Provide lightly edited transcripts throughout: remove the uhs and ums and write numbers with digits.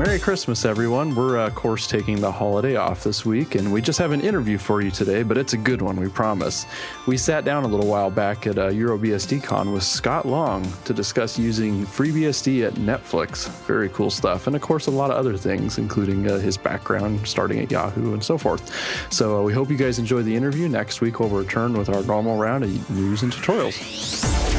Merry Christmas, everyone. We're, of course, taking the holiday off this week, and we just have an interview for you today, but it's a good one, we promise. We sat down a little while back at BSD Con with Scott Long to discuss using FreeBSD at Netflix. Very cool stuff, and of course, a lot of other things, including his background starting at Yahoo and so forth. So we hope you guys enjoy the interview. Next week, we'll return with our normal round of news and tutorials.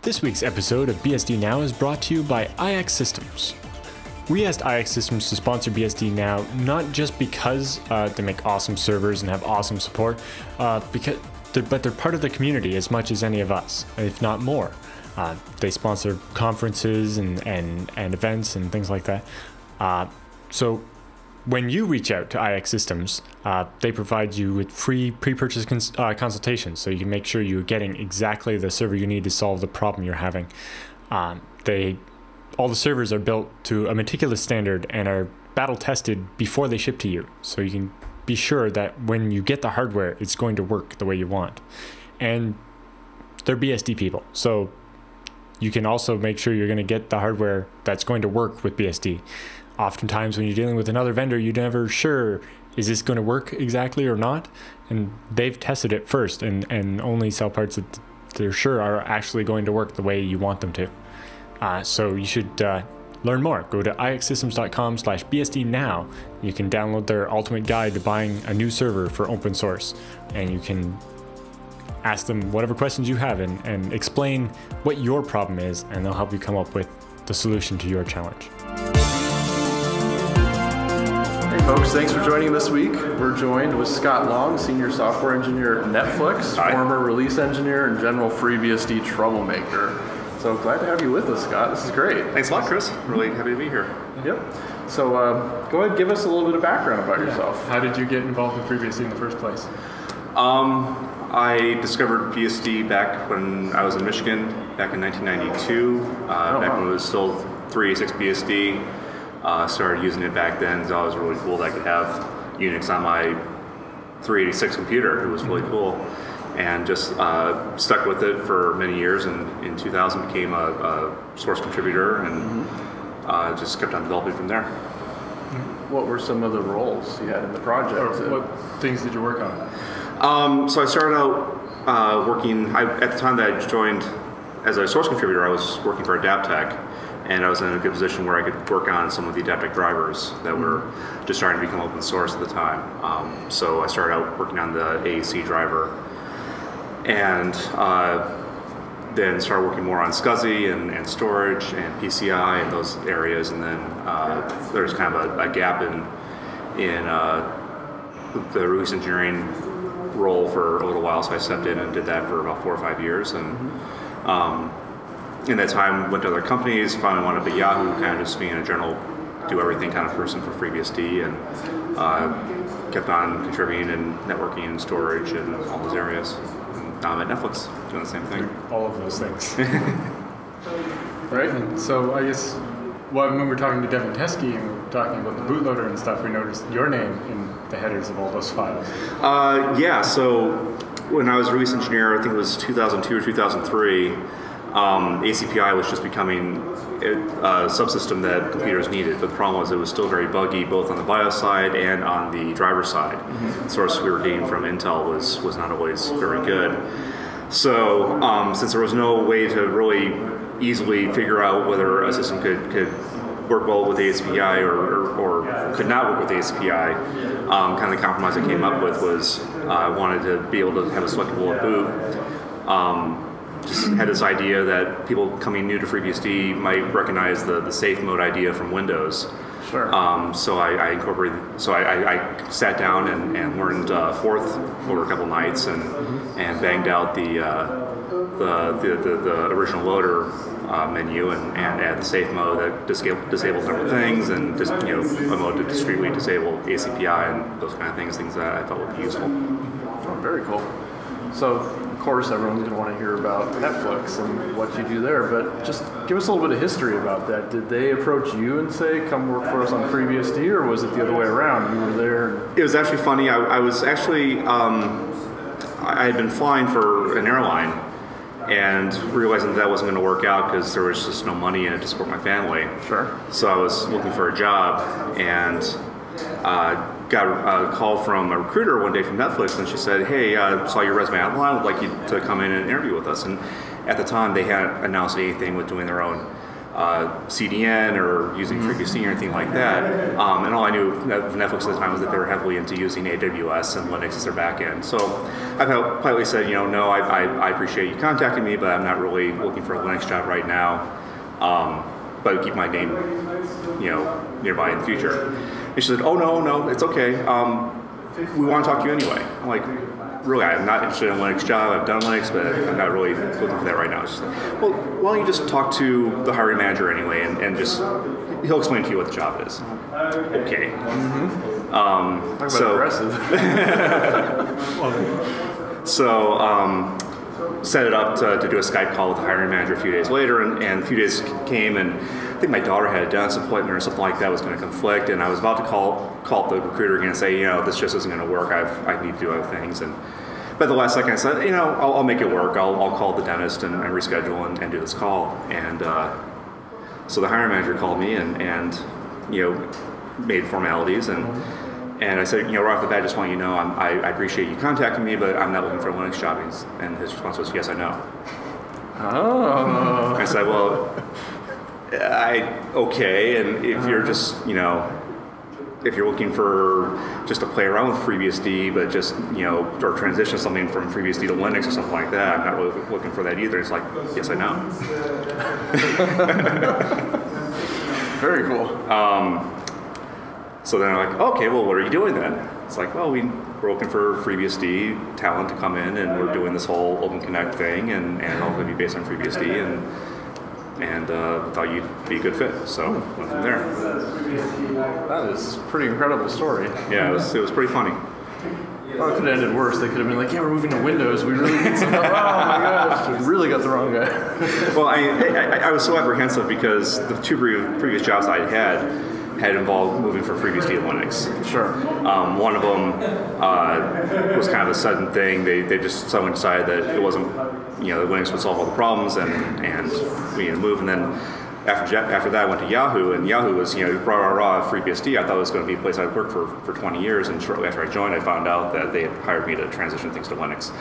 This week's episode of BSD Now is brought to you by IX Systems. We asked IX Systems to sponsor BSD Now not just because they make awesome servers and have awesome support, but they're part of the community as much as any of us, if not more. They sponsor conferences and events and things like that. So when you reach out to IX Systems, they provide you with free pre-purchase consultations, so you can make sure you're getting exactly the server you need to solve the problem you're having. All the servers are built to a meticulous standard and are battle tested before they ship to you, so you can be sure that when you get the hardware, it's going to work the way you want. And they're BSD people, so you can also make sure you're going to get the hardware that's going to work with BSD. Oftentimes when you're dealing with another vendor, you're never sure, is this going to work exactly or not? And they've tested it first and only sell parts that they're sure are actually going to work the way you want them to. So you should learn more. Go to ixsystems.com/BSD now. You can download their ultimate guide to buying a new server for open source. And you can ask them whatever questions you have and explain what your problem is, and they'll help you come up with the solution to your challenge. Hey folks, thanks for joining this week. We're joined with Scott Long, Senior Software Engineer at Netflix, former release engineer and general FreeBSD troublemaker. So glad to have you with us, Scott. This is great. Thanks a lot, Chris. Really happy to be here. Yep. So go ahead, give us a little bit of background about yourself. How did you get involved in FreeBSD in the first place? I discovered BSD back when I was in Michigan, back in 1992, back when it was still 386 BSD. Started using it back then, so it was really cool that I could have Unix on my 386 computer. It was really cool, and just stuck with it for many years, and in 2000 became a source contributor, and just kept on developing from there. What were some of the roles you had in the project? What things did you work on? So I started out working, at the time that I joined as a source contributor, I was working for Adaptec. And I was in a good position where I could work on some of the Adaptec drivers that were just starting to become open source at the time. So I started out working on the AAC driver, and then started working more on SCSI and storage and PCI and those areas. And then there was kind of a gap in the release engineering role for a little while, so I stepped in and did that for about 4 or 5 years. And in that time, went to other companies, finally wound up at Yahoo, kind of just being a general do-everything kind of person for FreeBSD, and kept on contributing and networking and storage and all those areas. And now I'm at Netflix, doing the same thing. All of those things. Right, and so I guess when we were talking to Devin Teskey and we were talking about the bootloader and stuff, we noticed your name in the headers of all those files. Yeah, so when I was release engineer, I think it was 2002 or 2003, ACPI was just becoming a subsystem that computers needed, but the problem was it was still very buggy both on the BIOS side and on the driver side. The source we were getting from Intel was not always very good. So since there was no way to really easily figure out whether a system could work well with ACPI or could not work with ACPI, kind of the compromise I came up with was I wanted to be able to have a selectable at boot. Just had this idea that people coming new to FreeBSD might recognize the safe mode idea from Windows. Sure. So I incorporated. So I sat down and learned Forth over a couple nights and banged out the original loader menu and add the safe mode that disables different things and just a mode to discreetly disable ACPI and those kind of things that I thought would be useful. Oh, very cool. So, of course, everyone's going to want to hear about Netflix and what you do there, but just give us a little bit of history about that. Did they approach you and say, come work for us on FreeBSD, or was it the other way around? You were there? It was actually funny. I was actually, I had been flying for an airline and realizing that wasn't going to work out because there was just no money in it to support my family. Sure. So I was looking for a job and got a call from a recruiter one day from Netflix, and she said, "Hey, saw your resume online. Would like you to come in and interview with us." And at the time, they hadn't announced anything with doing their own CDN or using FreeBSD or anything like that. And all I knew of Netflix at the time was that they were heavily into using AWS and Linux as their backend. So I politely said, no, I appreciate you contacting me, but I'm not really looking for a Linux job right now. But keep my name, nearby in the future. And she said, "Oh no, it's okay. We want to talk to you anyway." I'm like, "Really? I'm not interested in a Linux job. I've done Linux, but I'm not really looking for that right now." She's like, "Well, why don't you just talk to the hiring manager anyway, and just he'll explain to you what the job is." Okay. Mm-hmm. Talk about aggressive. So set it up to do a Skype call with the hiring manager a few days later, and a few days came, and I think my daughter had a dentist appointment or something like that was going to conflict, and I was about to call the recruiter again and say, this just isn't going to work. I need to do other things, but at the last second I said, I'll make it work. I'll call the dentist and reschedule and do this call, and so the hiring manager called me and made formalities and I said, right off the bat, just want you to know, I appreciate you contacting me, but I'm not looking for a Linux job. And his response was, "Yes, I know." Oh. I said, "Well, okay, and if you're just, if you're looking for just to play around with FreeBSD, but just, or transition something from FreeBSD to Linux or something like that, I'm not really looking for that either." It's like, "Yes, I know." Very cool. So then I'm like, "Okay, well, what are you doing then?" It's like, "Well, we're looking for FreeBSD talent to come in, and we're doing this whole Open Connect thing, and all going to be based on FreeBSD, and thought you'd be a good fit." So went from there. That is a pretty incredible story. Yeah, it was pretty funny. Well, it could have ended worse. They could have been like, "Yeah, we're moving to Windows. We really need some help." Oh my gosh, we really got the wrong guy. Well, I was so apprehensive because the two previous jobs I had involved moving from FreeBSD to Linux. Sure. One of them was kind of a sudden thing. They just suddenly decided that it wasn't, that Linux would solve all the problems, and we needed to move. And then after that, I went to Yahoo, and Yahoo was, rah, FreeBSD. I thought it was going to be a place I'd work for 20 years, and shortly after I joined, I found out that they had hired me to transition things to Linux.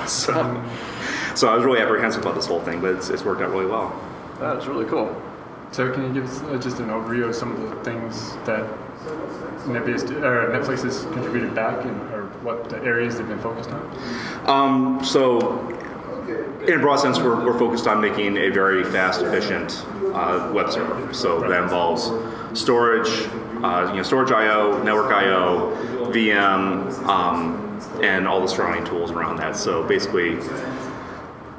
So I was really apprehensive about this whole thing, but it's worked out really well. That's really cool. So can you give us just an overview of some of the things that Netflix has contributed back, or what the areas they've been focused on? So in a broad sense, we're focused on making a very fast, efficient web server. So that involves storage, storage I/O, network I/O, VM, and all the surrounding tools around that. So basically,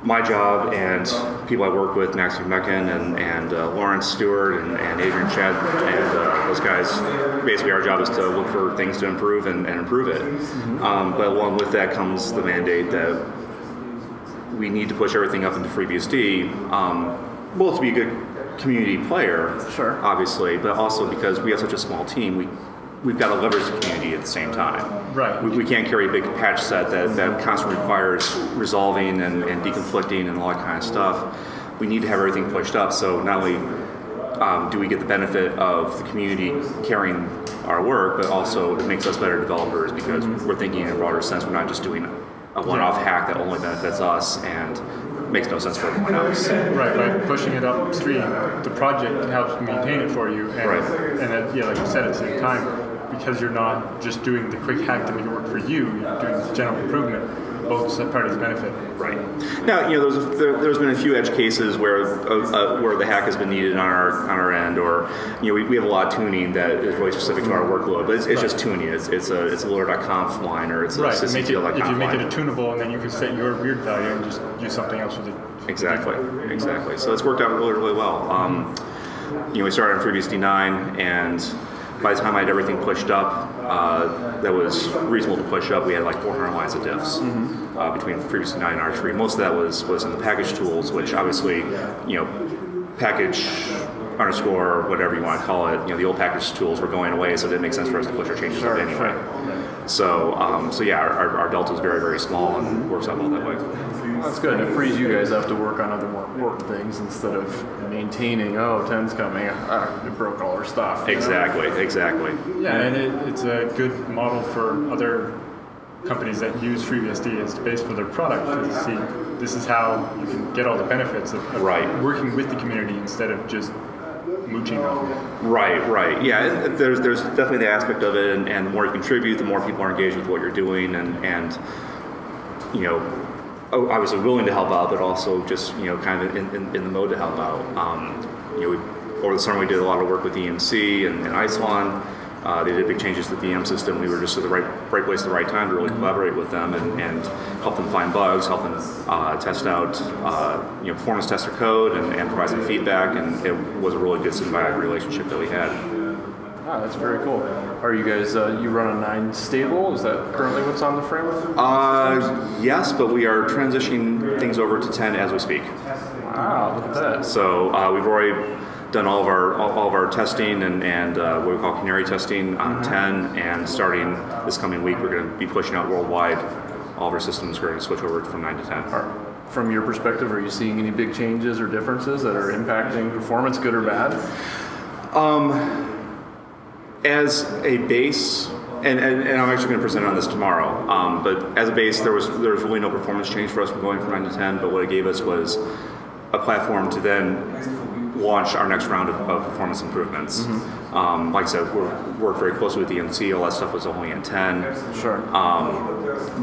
my job and people I work with, Max McMecken and Lawrence Stewart and Adrian Chad and those guys, basically our job is to look for things to improve and improve it. But along with that comes the mandate that we need to push everything up into FreeBSD, both to be a good community player, sure, obviously, but also because we have such a small team, we've got to leverage the community at the same time. Right. We can't carry a big patch set that constantly requires resolving and deconflicting and all that kind of stuff. We need to have everything pushed up, so not only do we get the benefit of the community carrying our work, but also it makes us better developers because we're thinking in a broader sense. We're not just doing a one-off hack that only benefits us and makes no sense for everyone else. Right, by pushing it upstream, the project helps maintain it for you, and, right. And like you said, at the same time, because you're not just doing the quick hack to make it work for you, you're doing the general improvement. both parties benefit. Right. Now, there's been a few edge cases where the hack has been needed on our end, or we have a lot of tuning that is really specific to our workload, but it's just tuning. It's a loader.conf line, or it's a sysctl.conf line. If you make it a tunable, and then you can set your weird value and just use something else with it. Exactly. So it's worked out really well. We started on FreeBSD 9, and by the time I had everything pushed up, that was reasonable to push up. We had like 400 lines of diffs between FreeBSD 9 and R3. Most of that was in the package tools, which obviously, package underscore whatever you want to call it. The old package tools were going away, so it didn't make sense for us to push our changes up anyway. So yeah, our delta is very, very small and works out well that way. Well, that's good. It frees you guys up to work on other more important things instead of maintaining, 10's coming, it broke all our stuff. Exactly. Yeah, and it's a good model for other companies that use FreeBSD as the base for their product to see this is how you can get all the benefits of working with the community instead of just mooching off of it. Right. Yeah, there's definitely the aspect of it, and the more you contribute, the more people are engaged with what you're doing, and obviously willing to help out, but also just kind of in the mode to help out. Over the summer we did a lot of work with EMC and Isilon. They did big changes to the VM system. We were just at the right place at the right time to really collaborate with them and help them find bugs, help them test out performance test their code and provide some feedback. And it was a really good symbiotic relationship that we had. Ah, that's very cool. Are you guys, you run a 9 stable? Is that currently what's on the framework? Yes, but we are transitioning things over to 10 as we speak. Wow, look at that. So we've already done all of our testing and what we call canary testing on 10, and starting this coming week, we're going to be pushing out worldwide. All of our systems are going to switch over from 9 to 10. From your perspective, are you seeing any big changes or differences that are impacting performance, good or bad? As a base, and I'm actually going to present on this tomorrow, but as a base, there was really no performance change for us from going from 9 to 10, but what it gave us was a platform to then launch our next round of performance improvements. Like I said, we worked very closely with EMC. All that stuff was only in 10. Sure.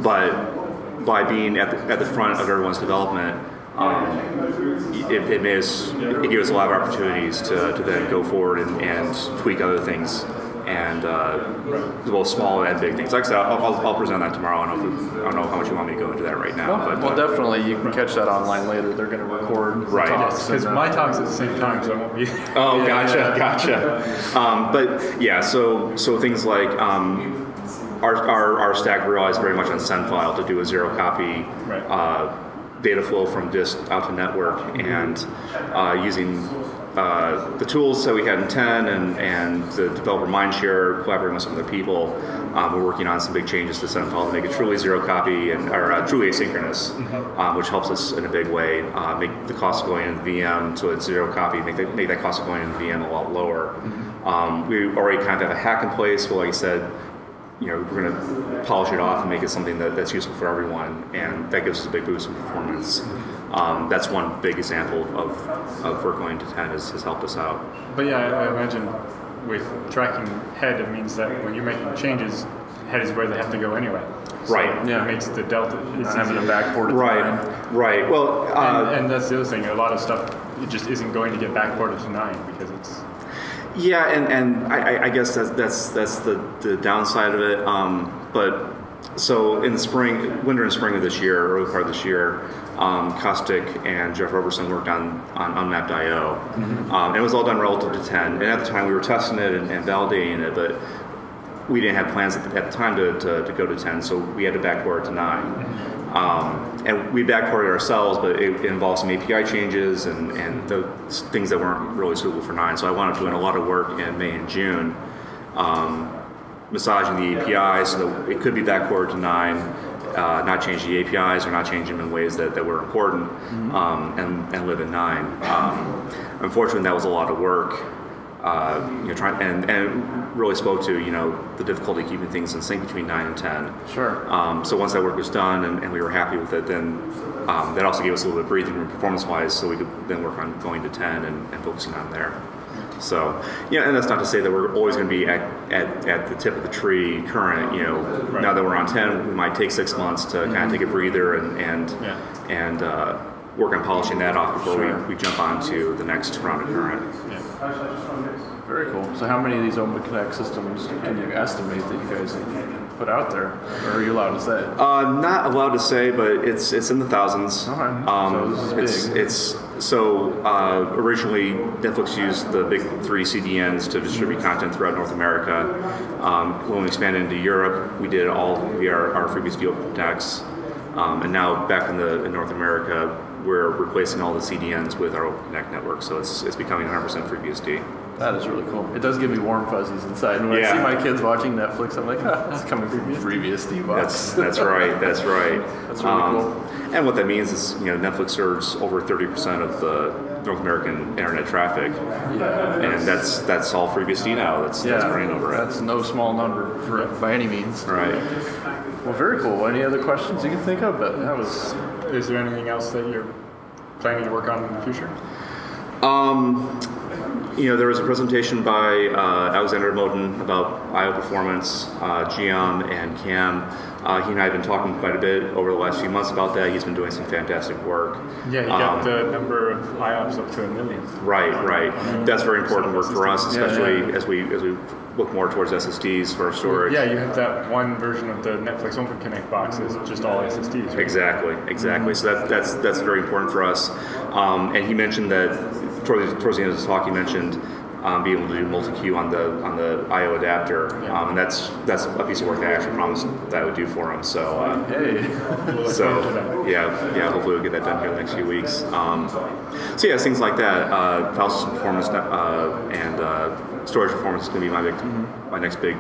But by being at the front of everyone's development, it gave us a lot of opportunities to then go forward and tweak other things, and both small and big things. Like I said, I'll present that tomorrow. I don't know how much you want me to go into that right now. Well, definitely, you can catch that online later. They're going to record talks. Because my talk's at the same time, so I won't be... Oh, gotcha. But yeah, so things like our stack relies very much on send file to do a zero copy data flow from disk out to network, and using the tools that we had in 10 and the developer mindshare, collaborating with some other people, we're working on some big changes to send file to make it truly zero copy or truly asynchronous, which helps us in a big way. Make the cost of going into the VM so it's zero copy, make that cost of going into the VM a lot lower. We already kind of have a hack in place, but like I said, we're going to polish it off and make it something that's useful for everyone, and that gives us a big boost in performance. That's one big example of where going to 10 has helped us out. But yeah, I imagine with tracking head, it means that when you're making changes, head is where they have to go anyway. So it makes the delta. It's having a backport. Right. Well, and that's the other thing. A lot of stuff it just isn't going to get backported to 9 because it's. Yeah, and I guess that's the downside of it. But so in the winter and spring of this year, early part of this year, Caustic and Jeff Roberson worked on unmapped I/O, and it was all done relative to 10. And at the time, we were testing it and validating it, but we didn't have plans at the time to go to 10, so we had to backport it to 9. And we backported ourselves, but it involved some API changes and the things that weren't really suitable for 9. So I wound up doing a lot of work in May and June, massaging the API so that it could be backported to 9, not change the APIs or not change them in ways that were important, and live in 9. Unfortunately, that was a lot of work. Trying and really spoke to the difficulty keeping things in sync between 9 and 10. Sure. So once that work was done and we were happy with it, then that also gave us a little bit of breathing room performance-wise, so we could then work on going to 10 and focusing on there. So, yeah, and that's not to say that we're always going to be at the tip of the tree current. Now that we're on 10, we might take 6 months to kind of take a breather and work on polishing that off before we jump on to the next round of current. Very cool. So how many of these Open Connect systems can you estimate that you guys have put out there? Or are you allowed to say? Not allowed to say, but it's in the thousands. Okay. So this is big. Originally Netflix used the big 3 CDNs to distribute content throughout North America. When we expanded into Europe, we did it all via our FreeBSD Open Connects. And now back in North America, we're replacing all the CDNs with our Open Connect network, so it's becoming 100% FreeBSD. That is really cool. It does give me warm fuzzies inside. And when I see my kids watching Netflix, I'm like, this is coming from FreeBSD box. That's right. That's right. That's really cool. And what that means is, Netflix serves over 30% of the North American internet traffic. Yeah. And that's all FreeBSD now. That's running over it. That's no small number by any means. Right. Well, very cool. Any other questions you can think of? But that was. Is there anything else that you're planning to work on in the future? There was a presentation by Alexander Moten about I/O performance, Geom and Cam. He and I have been talking quite a bit over the last few months about that. He's been doing some fantastic work. Yeah, he got the number of IOPS up to 1 million. Right. That's very important work for us, especially as we look more towards SSDs for storage. Yeah, you have that one version of the Netflix Open Connect box is just all SSDs. Right? Exactly. Mm-hmm. So that's very important for us. And he mentioned that towards the end of his talk, he mentioned being able to do multi-queue on the I/O adapter, and that's a piece of work that I actually promised that I would do for him. So hopefully we'll get that done here in the next few weeks. Things like that, file system performance and storage performance is going to be my next big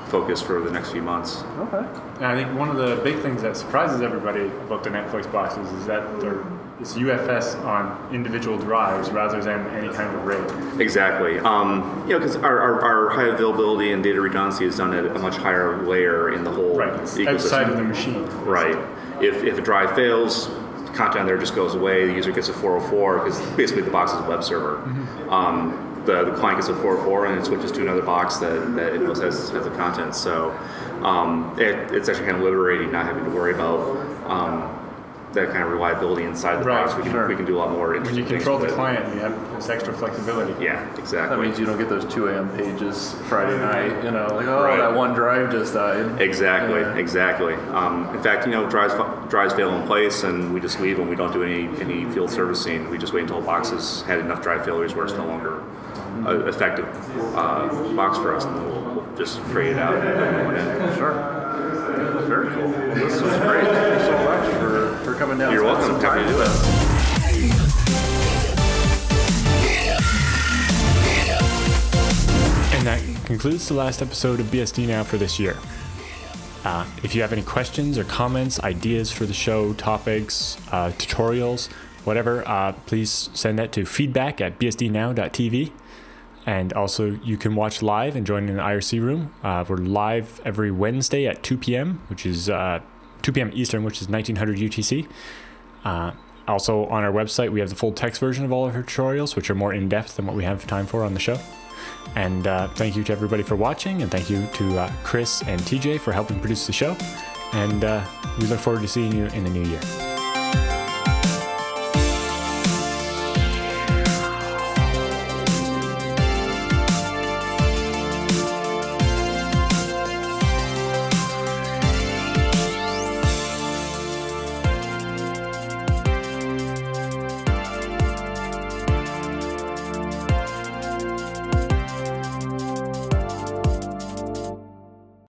focus for the next few months. Okay. And I think one of the big things that surprises everybody about the Netflix boxes is that it's UFS on individual drives rather than any kind of RAID. Exactly. Because our high availability and data redundancy is done at a much higher layer in the whole ecosystem. Outside of the machine. Right. If a drive fails, content there just goes away. The user gets a 404 because basically the box is a web server. The client gets a 404 and it switches to another box that it knows has the content. So it's actually kind of liberating not having to worry about that kind of reliability inside the box. We can do a lot more interesting things. When you control the client, you have this extra flexibility. Yeah, exactly. That means you don't get those 2 a.m. pages Friday night, that one drive just died. Exactly. In fact, drives fail in place and we just leave and we don't do any field servicing. We just wait until the box has had enough drive failures where it's no longer an effective box for us, and then we'll just trade it out and put one in. Sure. Very cool. Well, this was great. Thank you so much for coming down. You're welcome. Happy to do it. And that concludes the last episode of BSD Now for this year. If you have any questions or comments, ideas for the show, topics, tutorials, whatever, please send that to feedback@bsdnow.tv. And also, you can watch live and join in the IRC room. We're live every Wednesday at 2 p.m., which is 2 p.m. Eastern, which is 1900 UTC. Also, on our website, we have the full text version of all of our tutorials, which are more in-depth than what we have time for on the show. And thank you to everybody for watching, and thank you to Chris and TJ for helping produce the show. And we look forward to seeing you in the new year.